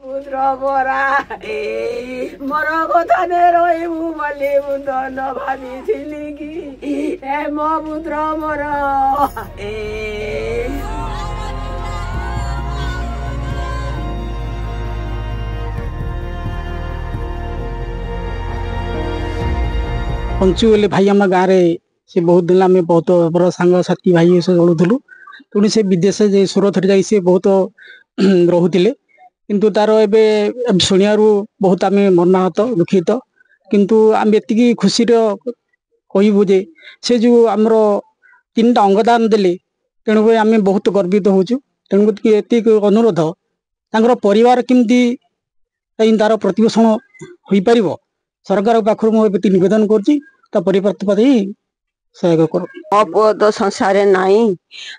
পুত্র বরা মোর কথা নে রইবু বলি মু তো ন ভাবিছিলি কি এ মো পুত্র মোর पंचु बोले भाई आम गाँव में से बहुत दिन आम बहुत बड़ सांग साथी भाई चलुलु तेणु से विदेश सूरत जा बहुत रोते किंतु तार एवं शुणियार बहुत आम मर्माहत दुखित किंतु आम ये खुशी कहबू जे से जो आमर 3टा अंगदान देले तेणुक आम बहुत गर्वित होचु तेणुक ये अनुरोध तांकर परिवार केमती तार प्रतिपोषण हो पार सरकार पाखर मुझे निवेदन कर सहयोग कर मो पु तो संसार नाई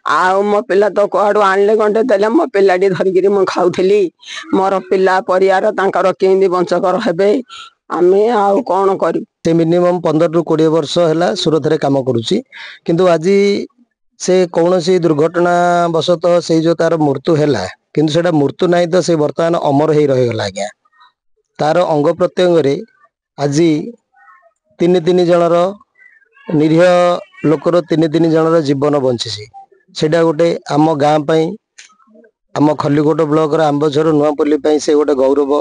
आ मो पिला तो कड़ू आनले गंडे देले मो पिलाटी धरिकी मु खाऊली मोर पिला परिवार तांकर केमती बंचकर हेबे आमे आउ कौन करू से मिनिमम 15 ରୁ 20 वर्ष है सूरत रे काम करुची किंतु आज से कौन सी दुर्घटना वशतः से जो तार मृत्यु है किंतु सेटा मृत्यु नहीं तो से बर्तमान अमर हो रहीगला आज्ञा तार अंग प्रत्यंग आज 3 जनर निरीह लोकर 3 जनर जीवन बंची से गोटे आम गाँ आम खलिकोट ब्लॉक आंबझर नुआपल्ली से गोटे गौरव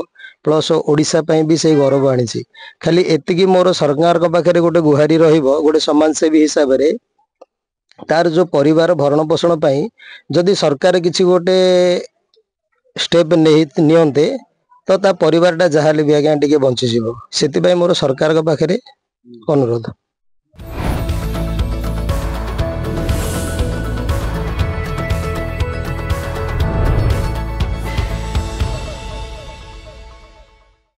प्लस ओडिशा भी से गौरव आनी खाली एतिकी मोर सरकार पाखे गोटे गुहारी रोटे समाजसेवी हिसाब से तार जो परिवार भरण पोषण जदि सरकार किसी गोटे स्टेप नियंते तो ता परिवारटा जहाँ भी आज्ञा टे बंचीज से मोर सरकार पाखे अनुरोध।